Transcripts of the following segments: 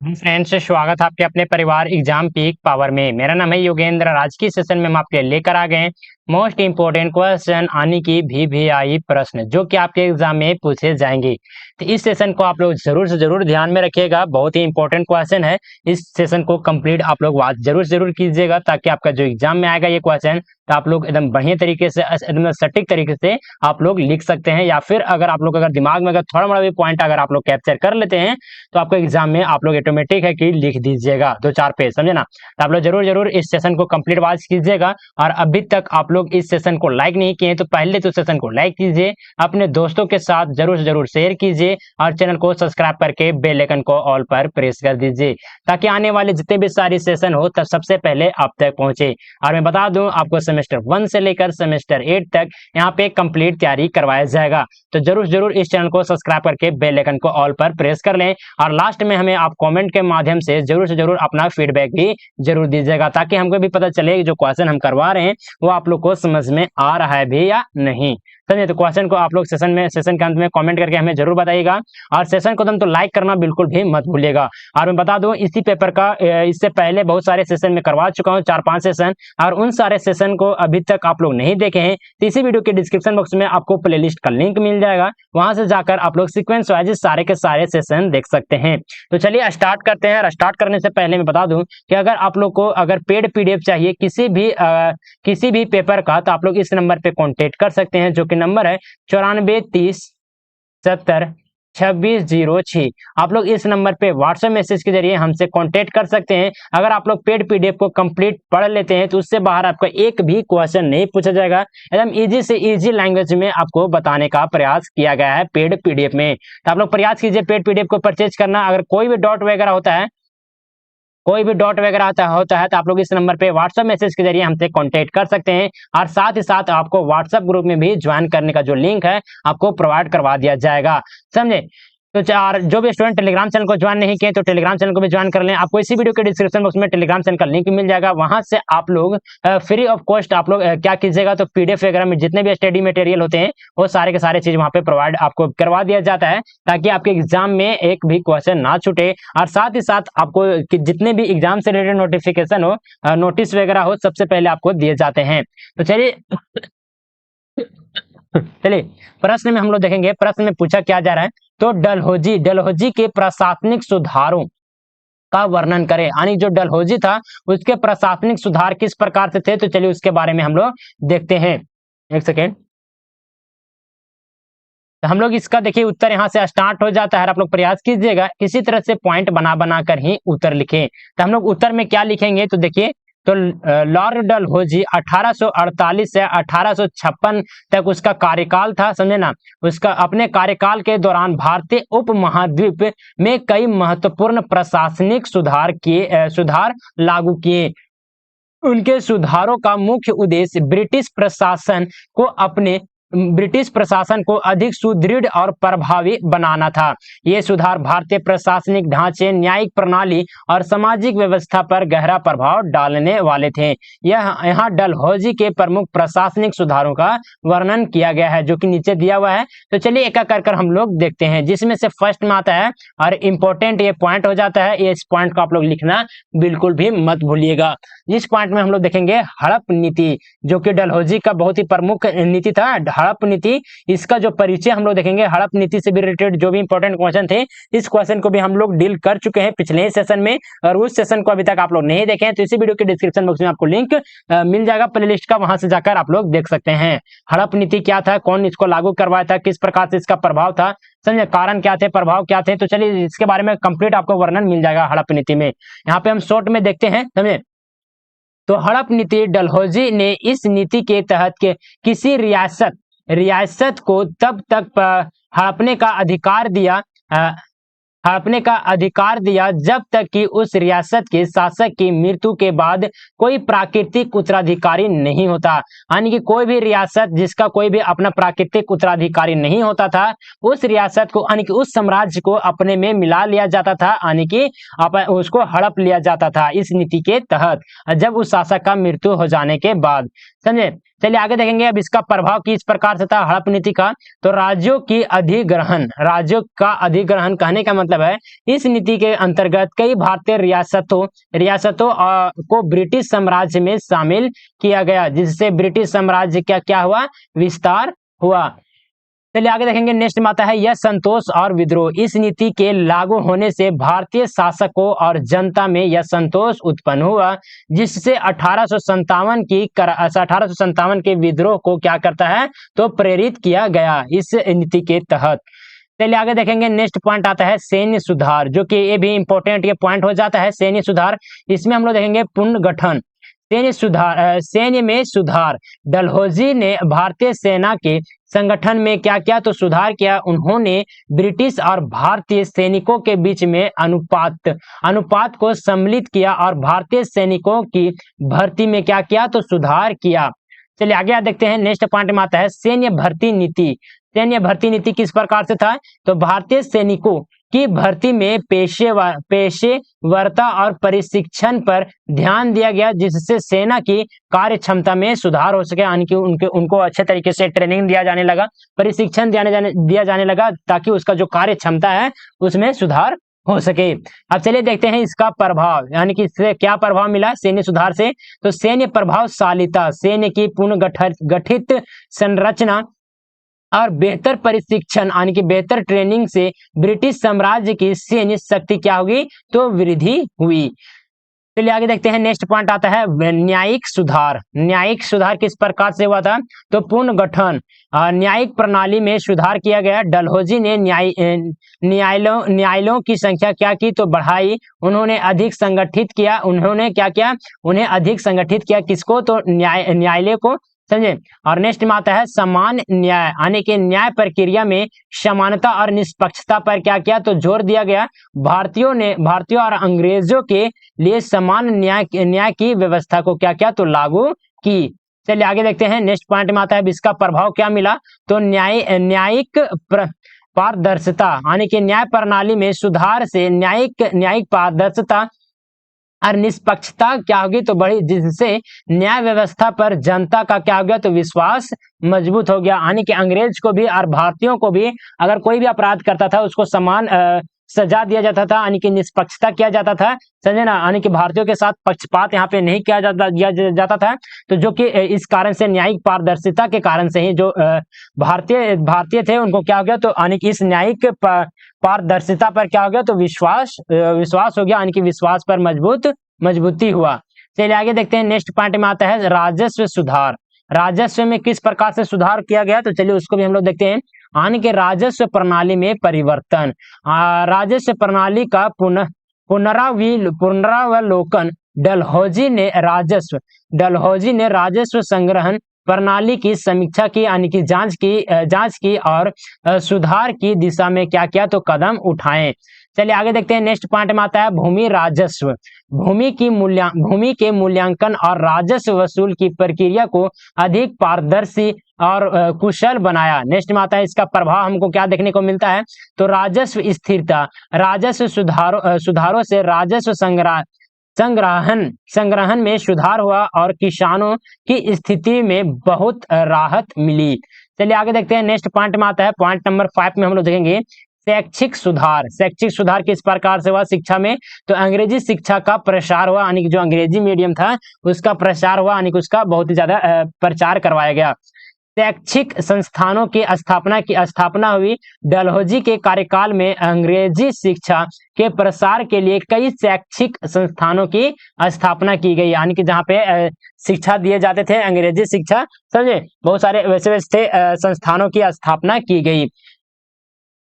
Friends, स्वागत है आपके अपने परिवार एग्जाम पीक पावर में। मेरा नाम है योगेंद्र। आज की सेशन में हम आपके लेकर आ गए हैं मोस्ट इंपोर्टेंट क्वेश्चन आने की भी आई प्रश्न जो कि आपके एग्जाम में पूछे जाएंगे। तो इस सेशन को आप लोग जरूर से जरूर ध्यान में रखिएगा। बहुत ही इंपॉर्टेंट क्वेश्चन है। इस सेशन को कंप्लीट आप लोग बात जरूर जरूर कीजिएगा ताकि आपका जो एग्जाम में आएगा ये क्वेश्चन तो आप लोग एकदम बढ़िया तरीके से एकदम सटीक तरीके से आप लोग लिख सकते हैं। या फिर अगर दिमाग में अगर थोड़ा मोड़ा भी पॉइंट अगर आप लोग कैप्चर कर लेते हैं तो आपको एग्जाम में आप लोग ऑटोमेटिक है कि लिख दीजिएगा 2-4 पेज, समझे ना। तो आप लोग जरूर जरूर इस सेशन को कंप्लीट वॉच कीजिएगा। और अभी तक आप लोग इस सेशन को लाइक नहीं किए तो पहले तो सेशन को लाइक कीजिए, अपने दोस्तों के साथ जरूर से जरूर शेयर कीजिए और चैनल को सब्सक्राइब करके बेल आइकन को ऑल पर प्रेस कर दीजिए ताकि आने वाले जितने भी सारी सेशन हो तब सबसे पहले आप तक पहुंचे। और मैं बता दूं आपको सेमेस्टर 1 से लेकर सेमेस्टर 8 तक यहाँ पे कंप्लीट तैयारी करवाया जाएगा। तो जरूर जरूर इस चैनल को सब्सक्राइब करके बेल आइकन को ऑल पर प्रेस कर लें और लास्ट में हमें आप कमेंट के माध्यम से जरूर से जरूर अपना फीडबैक भी जरूर दीजिएगा ताकि हमको भी पता चले जो क्वेश्चन हम करवा रहे हैं वो आप लोग को समझ में आ रहा है भी या नहीं। समझे? तो क्वेश्चन को आप लोग सेशन के अंत में कमेंट करके हमें जरूर बताइएगा और सेशन को तो लाइक करना बिल्कुल भी मत भूलिएगा। और मैं बता दूं इसी पेपर का इससे पहले बहुत सारे सेशन में करवा चुका हूं 4-5 सेशन और उन सारे सेशन को अभी तक आप लोग नहीं देखे हैं तो इसी वीडियो के डिस्क्रिप्शन बॉक्स में आपको प्लेलिस्ट का लिंक मिल जाएगा। वहां से जाकर आप लोग सीक्वेंस वाइज सारे के सारे सेशन देख सकते हैं। तो चलिए स्टार्ट करते हैं। और स्टार्ट करने से पहले मैं बता दूं कि अगर आप लोग को अगर पेड पीडीएफ चाहिए किसी भी पेपर का तो आप लोग इस नंबर पे कांटेक्ट कर सकते हैं जो कि नंबर है 9430702606। आप लोग इस नंबर पे व्हाट्सएप मैसेज के जरिए हमसे कांटेक्ट कर सकते हैं। अगर आप लोग पेड पीडीएफ को कंप्लीट पढ़ लेते हैं तो उससे बाहर आपका एक भी क्वेश्चन नहीं पूछा जाएगा। एकदम इजी से इजी लैंग्वेज में आपको बताने का प्रयास किया गया है पेड पीडीएफ में। तो आप लोग प्रयास कीजिए पेड पीडीएफ को परचेज करना। अगर कोई भी डॉट वगैरह होता है तो आप लोग इस नंबर पे व्हाट्सएप मैसेज के जरिए हमसे कांटेक्ट कर सकते हैं और साथ ही साथ आपको व्हाट्सएप ग्रुप में भी ज्वाइन करने का जो लिंक है आपको प्रोवाइड करवा दिया जाएगा। समझे? तो चार जो भी स्टूडेंट टेलीग्राम चैनल को ज्वाइन नहीं किए तो टेलीग्राम चैनल को भी ज्वाइन कर लें। आपको इसी वीडियो के डिस्क्रिप्शन बॉक्स में टेलीग्राम चैनल का लिंक मिल जाएगा। वहां से आप लोग फ्री ऑफ कॉस्ट आप लोग क्या कीजिएगा तो पीडीएफ वगैरह में जितने भी स्टडी मटेरियल होते हैं वो सारे के सारे चीज वहां पे प्रोवाइड आपको करवा दिया जाता है ताकि आपके एग्जाम में एक भी क्वेश्चन ना छूटे। और साथ ही साथ आपको जितने भी एग्जाम से रिलेटेड नोटिफिकेशन हो नोटिस वगैरह हो सबसे पहले आपको दिए जाते हैं। तो चलिए प्रश्न में हम लोग देखेंगे प्रश्न में पूछा क्या जा रहा है। तो डलहौजी के प्रशासनिक सुधारों का वर्णन करें। यानी जो डलहौजी था उसके प्रशासनिक सुधार किस प्रकार से थे तो चलिए उसके बारे में हम लोग देखते हैं। एक सेकेंड। तो हम लोग इसका देखिए उत्तर यहाँ से स्टार्ट हो जाता है। आप लोग प्रयास कीजिएगा किसी तरह से पॉइंट बना कर ही उत्तर लिखें। तो हम लोग उत्तर में क्या लिखेंगे तो देखिए तो लॉर्ड डलहौजी 1848 से 1856 तक उसका कार्यकाल था, समझे ना। उसका अपने कार्यकाल के दौरान भारतीय उपमहाद्वीप में कई महत्वपूर्ण प्रशासनिक सुधार लागू किए। उनके सुधारों का मुख्य उद्देश्य ब्रिटिश प्रशासन को अधिक सुदृढ़ और प्रभावी बनाना था। ये सुधार भारतीय प्रशासनिक ढांचे, न्यायिक प्रणाली और सामाजिक व्यवस्था पर गहरा प्रभाव डालने वाले थे। यहाँ डलहौजी के प्रमुख प्रशासनिक सुधारों का वर्णन किया गया है जो कि नीचे दिया हुआ है। तो चलिए एक एक कर हम लोग देखते हैं जिसमें से फर्स्ट में आता है और इंपॉर्टेंट ये पॉइंट हो जाता है। इस पॉइंट को आप लोग लिखना बिल्कुल भी मत भूलिएगा। इस पॉइंट में हम लोग देखेंगे हड़प नीति जो कि डलहौजी का बहुत ही प्रमुख नीति था। हड़प नीति, इसका जो परिचय हम लोग देखेंगे। हड़प नीति से भी रिलेटेड जो भी इंपॉर्टेंट क्वेश्चन थे इस क्वेश्चन को भी हम लोग डील कर चुके हैं पिछले ही सेशन में और उस सेशन को अभी तक आप लोग नहीं देखे हैं तो इसी वीडियो के डिस्क्रिप्शन बॉक्स में आपको लिंक मिल जाएगा प्लेलिस्ट का, वहां से जाकर आप लोग देख सकते हैं। हड़प नीति क्या था, कौन इसको लागू करवाया था, किस प्रकार से इसका प्रभाव था, समझे, कारण क्या थे, प्रभाव क्या थे। तो चलिए इसके बारे में कंप्लीट आपको वर्णन मिल जाएगा हड़प नीति में। यहाँ पे हम शॉर्ट में देखते हैं, समझे। तो हड़प नीति, डलहौजी ने इस नीति के तहत के किसी रियासत को तब तक हड़पने का अधिकार दिया जब तक कि उस रियासत के शासक की मृत्यु के बाद कोई प्राकृतिक उत्तराधिकारी नहीं होता। यानी कि कोई भी रियासत जिसका कोई भी अपना प्राकृतिक उत्तराधिकारी नहीं होता था उस रियासत को यानी कि उस साम्राज्य को अपने में मिला लिया जाता था, यानी कि उसको हड़प लिया जाता था इस नीति के तहत जब उस शासक का मृत्यु हो जाने के बाद, समझे। चलिए आगे देखेंगे अब इसका प्रभाव किस प्रकार से था हड़प नीति का। तो राज्यों का अधिग्रहण कहने का मतलब है इस नीति के अंतर्गत कई भारतीय रियासतों को ब्रिटिश साम्राज्य में शामिल किया गया, जिससे ब्रिटिश साम्राज्य क्या हुआ, विस्तार हुआ। चलिए आगे देखेंगे नेक्स्ट में आता है यह संतोष और विद्रोह। इस नीति के लागू होने से भारतीय शासकों और जनता में यह संतोष उत्पन्न हुआ, जिससे 1857 के विद्रोह को क्या करता है, तो प्रेरित किया गया इस नीति के तहत। चलिए आगे देखेंगे नेक्स्ट पॉइंट आता है सैन्य सुधार, जो कि ये भी इंपॉर्टेंट ये पॉइंट हो जाता है सैन्य सुधार। इसमें हम लोग देखेंगे पुनर्गठन, सैन्य में सुधार। डलहौजी ने भारतीय सेना के संगठन में क्या किया, तो सुधार किया। उन्होंने ब्रिटिश और भारतीय सैनिकों के बीच में अनुपात को सम्मिलित किया और भारतीय सैनिकों की भर्ती में क्या किया, तो सुधार किया। चलिए आगे देखते हैं नेक्स्ट पॉइंट में आता है सैन्य भर्ती नीति। सैन्य भर्ती नीति किस प्रकार से था, तो भारतीय सैनिकों की भर्ती में पेशेवरता और प्रशिक्षण पर ध्यान दिया गया, जिससे सेना की कार्य क्षमता में सुधार हो सके, यानी कि उनको अच्छे तरीके से ट्रेनिंग दिया जाने लगा, प्रशिक्षण दिया जाने लगा, ताकि उसका जो कार्य क्षमता है उसमें सुधार हो सके। अब चलिए देखते हैं इसका प्रभाव, यानी कि इससे क्या प्रभाव मिला सैन्य सुधार से। तो सैन्य प्रभावशालीता, सैन्य की पुनर्गठित संरचना और बेहतर प्रशिक्षण यानी कि बेहतर ट्रेनिंग से ब्रिटिश साम्राज्य की सैन्य शक्ति क्या होगी, तो वृद्धि हुई। चलिए आगे देखते हैं नेक्स्ट पॉइंट आता है न्यायिक सुधार। न्यायिक सुधार किस प्रकार से हुआ था, तो पुनर्गठन, न्यायिक प्रणाली में सुधार किया गया। डलहौजी ने न्यायालयों की संख्या क्या की, तो बढ़ाई। उन्होंने अधिक संगठित किया, उन्हें अधिक संगठित किया किसको, तो न्यायालय को, समझे। और नेक्स्ट में आता है समान न्याय, यानी कि न्याय प्रक्रिया में समानता और निष्पक्षता पर क्या किया, तो जोर दिया गया। भारतीयों और अंग्रेजों के लिए समान न्याय की व्यवस्था को क्या किया, तो लागू की। चलिए आगे देखते हैं नेक्स्ट पॉइंट में आता है इसका प्रभाव क्या मिला, तो न्यायिक पारदर्शिता, यानी कि न्याय प्रणाली में सुधार से न्यायिक पारदर्शिता और निष्पक्षता क्या होगी, तो बड़ी, जिससे न्याय व्यवस्था पर जनता का क्या हो गया, तो विश्वास मजबूत हो गया। यानी कि अंग्रेज को भी और भारतीयों को भी अगर कोई भी अपराध करता था उसको समान सजा दिया जाता था, यानी कि निष्पक्षता किया जाता था, समझे ना। यानी कि भारतीयों के साथ पक्षपात यहाँ पे नहीं किया जाता था। तो जो कि इस कारण से न्यायिक पारदर्शिता के कारण से ही जो भारतीय थे उनको क्या हो गया, तो यानी कि इस न्यायिक पारदर्शिता पर क्या हो गया, तो विश्वास हो गया, यानी कि विश्वास पर मजबूती हुआ। चलिए आगे देखते हैं नेक्स्ट पॉइंट में आता है राजस्व सुधार। राजस्व में किस प्रकार से सुधार किया गया, तो चलिए उसको भी हम लोग देखते हैं। यानी कि राजस्व प्रणाली में परिवर्तन, राजस्व प्रणाली का पुनरावलोकन। डलहौजी ने राजस्व संग्रहण प्रणाली की समीक्षा की, यानी कि जांच की और सुधार की दिशा में क्या किया, तो कदम उठाए। चलिए आगे देखते हैं नेक्स्ट पॉइंट में आता है भूमि राजस्व। भूमि के मूल्यांकन और राजस्व वसूल की प्रक्रिया को अधिक पारदर्शी और कुशल बनाया। नेक्स्ट में आता है इसका प्रभाव हमको क्या देखने को मिलता है, तो राजस्व स्थिरता, राजस्व सुधारों से राजस्व संग्रहण में सुधार हुआ और किसानों की स्थिति में बहुत राहत मिली। चलिए आगे देखते हैं नेक्स्ट पॉइंट में आता है पॉइंट नंबर 5 में हम लोग देखेंगे शैक्षिक सुधार किस प्रकार से हुआ शिक्षा में, तो अंग्रेजी शिक्षा का प्रसार हुआ, यानी कि जो अंग्रेजी मीडियम था उसका प्रसार हुआ, यानी कि उसका बहुत ही ज्यादा प्रचार करवाया गया। शैक्षिक संस्थानों की स्थापना हुई। डलहौजी के कार्यकाल में अंग्रेजी शिक्षा के प्रसार के लिए कई शैक्षिक संस्थानों की स्थापना की गई, यानी कि जहाँ पे शिक्षा दिए जाते थे अंग्रेजी शिक्षा, समझे, बहुत सारे वैसे संस्थानों की स्थापना की गई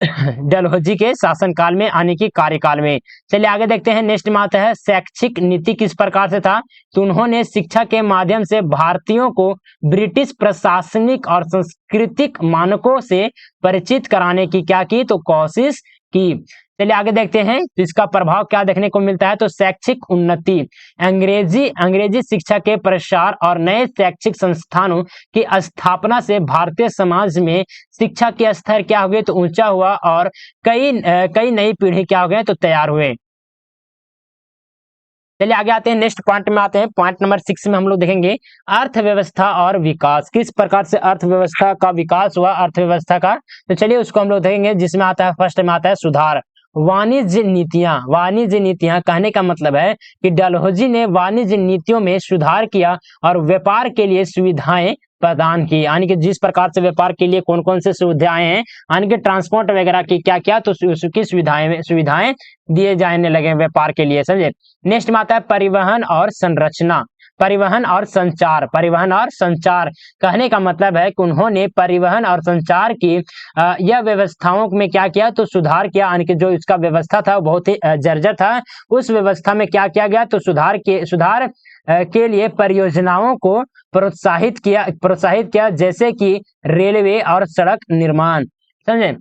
डलहौजी के शासनकाल में, आने की कार्यकाल में। चलिए आगे देखते हैं नेक्स्ट में आता है शैक्षिक नीति किस प्रकार से था, तो उन्होंने शिक्षा के माध्यम से भारतीयों को ब्रिटिश प्रशासनिक और सांस्कृतिक मानकों से परिचित कराने की क्या की, तो कोशिश की। चलिए आगे देखते हैं तो इसका प्रभाव क्या देखने को मिलता है, तो शैक्षिक उन्नति, अंग्रेजी शिक्षा के प्रसार और नए शैक्षिक संस्थानों की स्थापना से भारतीय समाज में शिक्षा के स्तर क्या हो गए, तो ऊंचा हुआ और कई नई पीढ़ी क्या हो गए, तो तैयार हुए। चलिए आगे आते हैं, नेक्स्ट पॉइंट में आते हैं। पॉइंट नंबर 6 में हम लोग देखेंगे अर्थव्यवस्था और विकास, किस प्रकार से अर्थव्यवस्था का विकास हुआ, अर्थव्यवस्था का। तो चलिए उसको हम लोग देखेंगे, जिसमें आता है फर्स्ट में आता है सुधार। वाणिज्य नीतियां, वाणिज्य नीतियां कहने का मतलब है कि डलहौजी ने वाणिज्य नीतियों में सुधार किया और व्यापार के लिए सुविधाएं प्रदान की, यानी कि जिस प्रकार से व्यापार के लिए कौन कौन से सुविधाएं हैं, यानी कि ट्रांसपोर्ट वगैरह की क्या क्या, तो उसकी सुविधाएं दिए जाने लगे व्यापार के लिए, समझे। नेक्स्ट में आता है परिवहन और संरचना, परिवहन और संचार। परिवहन और संचार कहने का मतलब है कि उन्होंने परिवहन और संचार की यह व्यवस्थाओं में क्या किया, तो सुधार किया, यानी कि जो इसका व्यवस्था था वो बहुत ही जर्जर था, उस व्यवस्था में क्या किया गया, तो सुधार के लिए परियोजनाओं को प्रोत्साहित किया, जैसे कि रेलवे और सड़क निर्माण, समझे।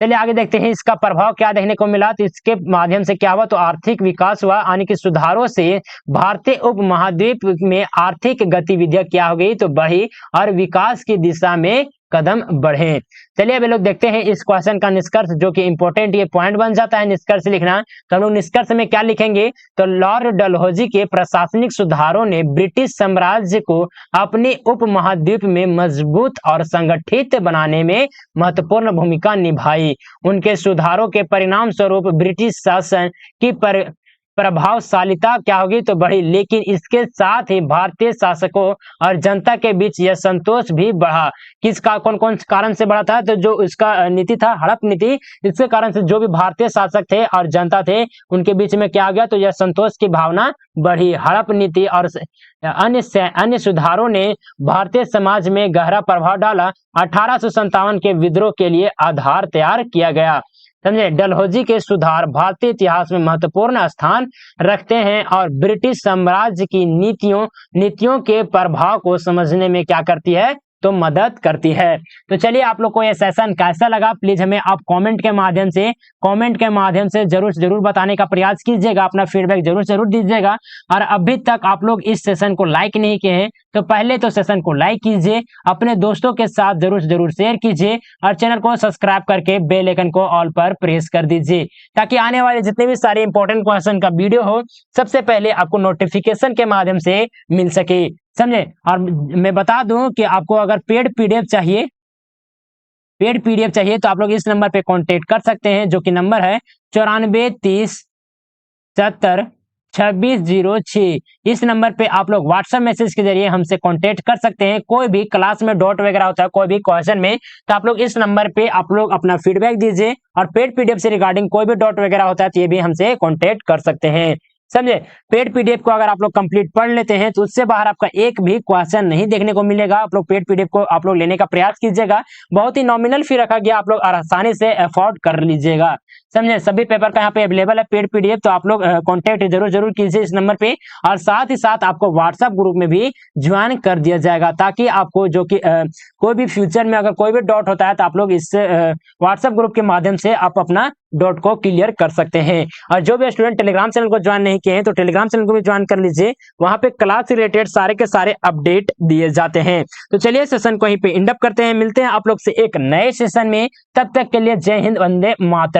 चलिए आगे देखते हैं इसका प्रभाव क्या देखने को मिला। तो इसके माध्यम से क्या हुआ, तो आर्थिक विकास हुआ, यानी कि सुधारों से भारतीय उपमहाद्वीप में आर्थिक गतिविधियां क्या हो गई, तो बढ़ी और विकास की दिशा में कदम बढ़े। चलिए अब लोग देखते हैं इस क्वेश्चन का निष्कर्ष, जो कि इंपॉर्टेंट ये पॉइंट बन जाता है निष्कर्ष लिखना। तो हम लोग निष्कर्ष में क्या लिखेंगे, तो लॉर्ड डलहौजी के प्रशासनिक सुधारों ने ब्रिटिश साम्राज्य को अपने उपमहाद्वीप में मजबूत और संगठित बनाने में महत्वपूर्ण भूमिका निभाई। उनके सुधारों के परिणाम स्वरूप ब्रिटिश शासन की प्रभावशालिता क्या होगी, तो बढ़ी, लेकिन इसके साथ ही भारतीय शासकों और जनता के बीच यह संतोष भी बढ़ा। किसका, कौन कौन कारण से बढ़ा था, तो जो इसका नीति था हड़प नीति, इसके कारण से जो भी भारतीय शासक थे और जनता थे उनके बीच में क्या आ गया, तो यह संतोष की भावना बढ़ी। हड़प नीति और अन्य सुधारों ने भारतीय समाज में गहरा प्रभाव डाला। 1857 के विद्रोह के लिए आधार तैयार किया गया, समझे। डलहौजी के सुधार भारतीय इतिहास में महत्वपूर्ण स्थान रखते हैं और ब्रिटिश साम्राज्य की नीतियों के प्रभाव को समझने में क्या करती है, तो मदद करती है। तो चलिए आप लोग को यह सेशन कैसा लगा, प्लीज हमें आप कमेंट के माध्यम से जरूर बताने का प्रयास कीजिएगा, अपना फीडबैक जरूर दीजिएगा। और अभी तक आप लोग इस सेशन को लाइक नहीं किए हैं तो पहले तो सेशन को लाइक कीजिए, अपने दोस्तों के साथ जरूर शेयर कीजिए और चैनल को सब्सक्राइब करके बेल आइकन को ऑल पर प्रेस कर दीजिए, ताकि आने वाले जितने भी सारे इंपॉर्टेंट क्वेश्चन का वीडियो हो सबसे पहले आपको नोटिफिकेशन के माध्यम से मिल सके, समझे। और मैं बता दूं कि आपको अगर पेड पीडीएफ चाहिए तो आप लोग इस नंबर पे कांटेक्ट कर सकते हैं, जो कि नंबर है 9430702606। इस नंबर पे आप लोग व्हाट्सएप मैसेज के जरिए हमसे कांटेक्ट कर सकते हैं। कोई भी क्लास में डॉट वगैरह होता है, कोई भी क्वेश्चन में, तो आप लोग इस नंबर पे आप लोग अपना फीडबैक दीजिए। और पेड पीडीएफ से रिगार्डिंग कोई भी डॉट वगैरह होता है तो ये भी हमसे कांटेक्ट कर सकते हैं, समझे। पेड पीडीएफ को अगर आप लोग कंप्लीट पढ़ लेते हैं तो उससे बाहर आपका एक भी क्वेश्चन नहीं देखने को मिलेगा। आप लोग पेड पीडीएफ को आप लोग लेने का प्रयास कीजिएगा, बहुत ही नॉमिनल फी रखा गया, आप लोग आसानी से अफोर्ड कर लीजिएगा, समझे। सभी पेपर का यहाँ पे अवेलेबल है पेड पीडीएफ, तो आप लोग कॉन्टेक्ट जरूर कीजिए इस नंबर पे। और साथ ही साथ आपको व्हाट्सएप ग्रुप में भी ज्वाइन कर दिया जाएगा, ताकि आपको जो कि कोई भी फ्यूचर में अगर कोई भी डाउट होता है तो आप लोग इस व्हाट्सएप ग्रुप के माध्यम से आप अपना डाउट को क्लियर कर सकते हैं। और जो भी स्टूडेंट टेलीग्राम चैनल को ज्वाइन नहीं किए हैं तो टेलीग्राम चैनल को भी ज्वाइन कर लीजिए, वहां पे क्लास से रिलेटेड सारे के सारे अपडेट दिए जाते हैं। तो चलिए सेशन को यहीं पे एंड अप करते हैं, मिलते हैं आप लोग से एक नए सेशन में, तब तक के लिए जय हिंद, वंदे मातरम।